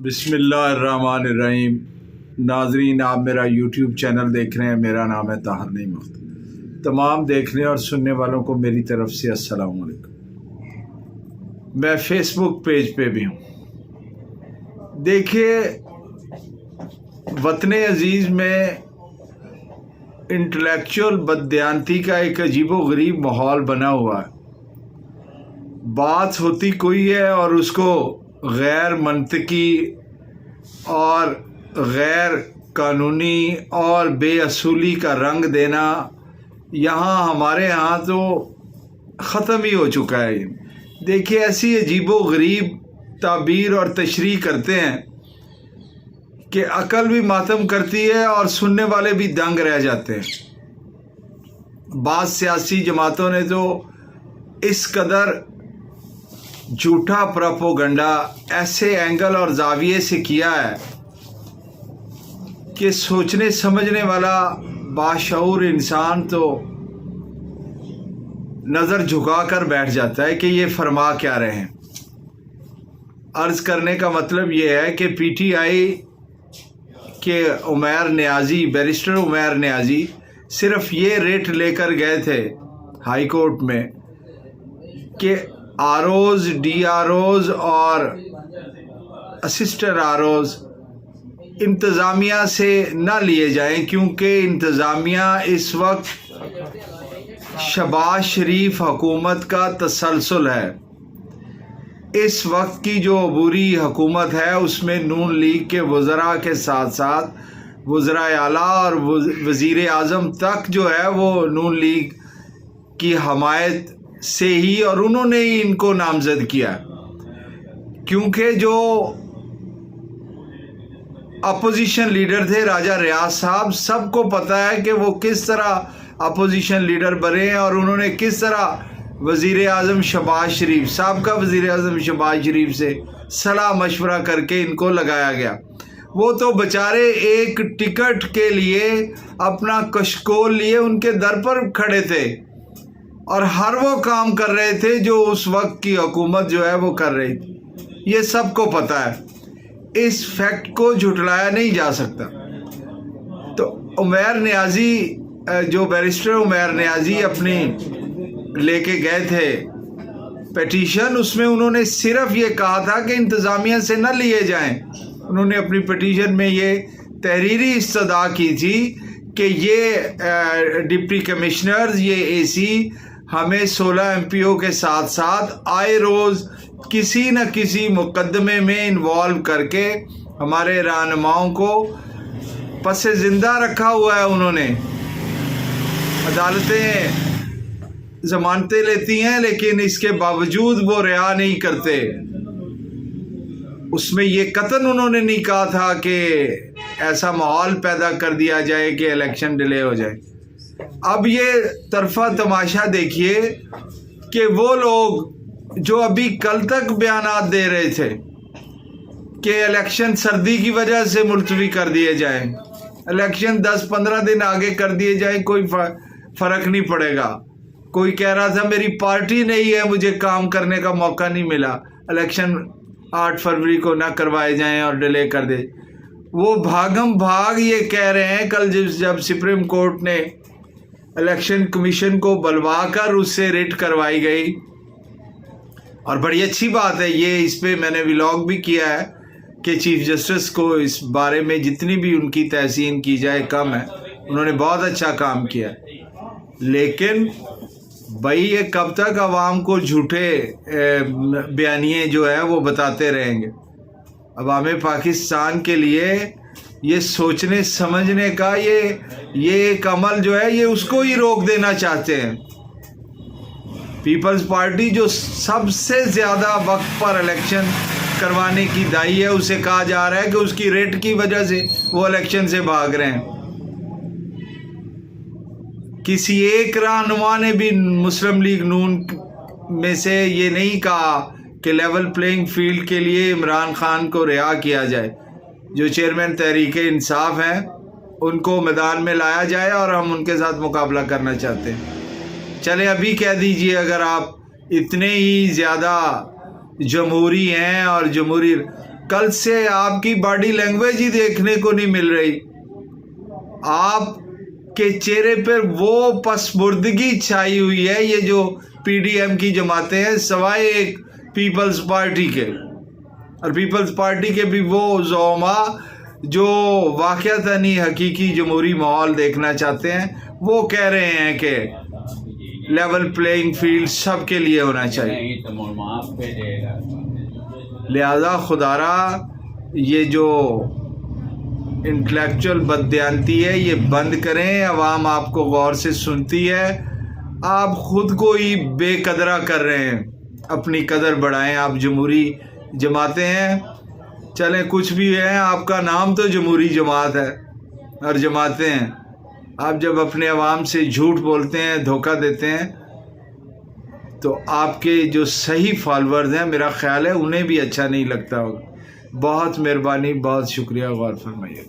बिस्मिल्लाहिर्रहमानिर्रहीम। नाजरीन, आप मेरा यूट्यूब चैनल देख रहे हैं। मेरा नाम है ताहर नईम अख्तर। तमाम देखने और सुनने वालों को मेरी तरफ से अस्सलाम वालेकुम। मैं फेसबुक पेज पे भी हूँ। देखिए, वतन अजीज़ में इंटेलेक्चुअल बददियानती का एक अजीबो-गरीब माहौल बना हुआ है। बात होती कोई है और उसको गैर मंतकी और गैर कानूनी और बेअसूली का रंग देना हमारे यहाँ तो ख़त्म ही हो चुका है। देखिए, ऐसी अजीबो-गरीब ताबीर और तशरीह करते हैं कि अकल भी मातम करती है और सुनने वाले भी दंग रह जाते हैं। बाज़ सियासी जमातों ने तो इस कदर झूठा प्रोपोगंडा ऐसे एंगल और जाविये से किया है कि सोचने समझने वाला बाशऊर इंसान तो नज़र झुका कर बैठ जाता है कि ये फरमा क्या रहे हैं। अर्ज़ करने का मतलब ये है कि पीटीआई के उमैर नियाज़ी, बैरिस्टर उमैर नियाज़ी सिर्फ ये रेट लेकर गए थे हाई कोर्ट में कि आरओज़, डीआरओज़ और असिस्टेंट आरओज़ इंतज़ामिया से न लिए जाएं, क्योंकि इंतज़ामिया इस वक्त शहबाज शरीफ हुकूमत का तसलसल है। इस वक्त की जो अबूरी हुकूमत है उसमें नून लीग के वज़रा के साथ साथ वज़रा आला और वज़ीर आज़म तक जो है वो नून लीग की हमायत से ही, और उन्होंने ही इनको नामज़द किया, क्योंकि जो अपोजिशन लीडर थे राजा रियाज साहब, सबको पता है कि वो किस तरह अपोजिशन लीडर बने हैं और उन्होंने किस तरह वज़ीर आज़म शहबाज शरीफ, साबका वज़ीर आज़म शहबाज शरीफ से सलाह मशवरा करके इनको लगाया गया। वो तो बेचारे एक टिकट के लिए अपना कशकोल लिए उनके दर पर खड़े थे और हर वो काम कर रहे थे जो उस वक्त की हुकूमत जो है वो कर रही थी। ये सबको पता है, इस फैक्ट को झुटलाया नहीं जा सकता। तो उमैर नियाज़ी, जो बैरिस्टर उमैर नियाज़ी अपनी लेके गए थे पिटीशन, उसमें उन्होंने सिर्फ ये कहा था कि इंतज़ामिया से न लिए जाएं। उन्होंने अपनी पिटीशन में ये तहरीरी इस्तदा की थी कि ये डिप्टी कमिश्नर्स, ये एसी हमें 16 एमपीओ के साथ साथ आए रोज़ किसी न किसी मुकदमे में इन्वॉल्व करके हमारे रहनुमाओं को पसे ज़िंदा रखा हुआ है। उन्होंने, अदालतें ज़मानतें लेती हैं लेकिन इसके बावजूद वो रिहा नहीं करते। उसमें ये कतन उन्होंने नहीं कहा था कि ऐसा माहौल पैदा कर दिया जाए कि इलेक्शन डिले हो जाए। अब ये तरफा तमाशा देखिए कि वो लोग जो अभी कल तक बयानात दे रहे थे कि इलेक्शन सर्दी की वजह से मुलतवी कर दिए जाएं, इलेक्शन 10-15 दिन आगे कर दिए जाएं, कोई फ़र्क नहीं पड़ेगा। कोई कह रहा था मेरी पार्टी नहीं है, मुझे काम करने का मौका नहीं मिला, इलेक्शन 8 फरवरी को ना करवाए जाएं और डिले कर दे। वो भागम भाग ये कह रहे हैं कल जब सुप्रीम कोर्ट ने इलेक्शन कमीशन को बुलवा कर उससे रिट करवाई गई, और बड़ी अच्छी बात है ये, इस पे मैंने व्लॉग भी किया है कि चीफ जस्टिस को इस बारे में जितनी भी उनकी तहसीन की जाए कम है। उन्होंने बहुत अच्छा काम किया, लेकिन भाई ये कब तक आवाम को झूठे बयानिए जो है वो बताते रहेंगे। अवाम पाकिस्तान के लिए ये सोचने समझने का ये एक अमल जो है ये उसको ही रोक देना चाहते हैं। पीपल्स पार्टी जो सबसे ज़्यादा वक्त पर इलेक्शन करवाने की दाई है, उसे कहा जा रहा है कि उसकी रेट की वजह से वो इलेक्शन से भाग रहे हैं। किसी एक रहनुमा ने भी मुस्लिम लीग नून में से ये नहीं कहा कि लेवल प्लेइंग फील्ड के लिए इमरान खान को रिहा किया जाए। जो चेयरमैन तहरीक इंसाफ हैं उनको मैदान में लाया जाए और हम उनके साथ मुकाबला करना चाहते हैं। चले अभी कह दीजिए, अगर आप इतने ही ज़्यादा जमहूरी हैं और जमहूरी कल से आपकी बॉडी लैंग्वेज ही देखने को नहीं मिल रही। आपके चेहरे पर वो पसमुर्दगी छाई हुई है। ये जो पीडीएम की जमातें हैं सवाए एक पीपल्स पार्टी के, और पीपल्स पार्टी के भी वो ज़ौमा जो वाक़अतनी हकीकी जमहूरी माहौल देखना चाहते हैं, वो कह रहे हैं कि लेवल प्लेइंग फील्ड सब के लिए होना चाहिए। लिहाजा खुदारा ये जो इंटेलेक्चुअल बददियानती है ये बंद करें। अवाम आपको गौर से सुनती है, आप खुद को ही बेकदरा कर रहे हैं। अपनी कदर बढ़ाएं। आप जमहूरी जमातें हैं, चलें कुछ भी है, आपका नाम तो जमहूरी जमात है और जमातें हैं। आप जब अपने अवाम से झूठ बोलते हैं, धोखा देते हैं, तो आपके जो सही फॉलोअर्स हैं मेरा ख्याल है उन्हें भी अच्छा नहीं लगता होगा। बहुत मेहरबानी, बहुत शुक्रिया, गौर फरमाइए।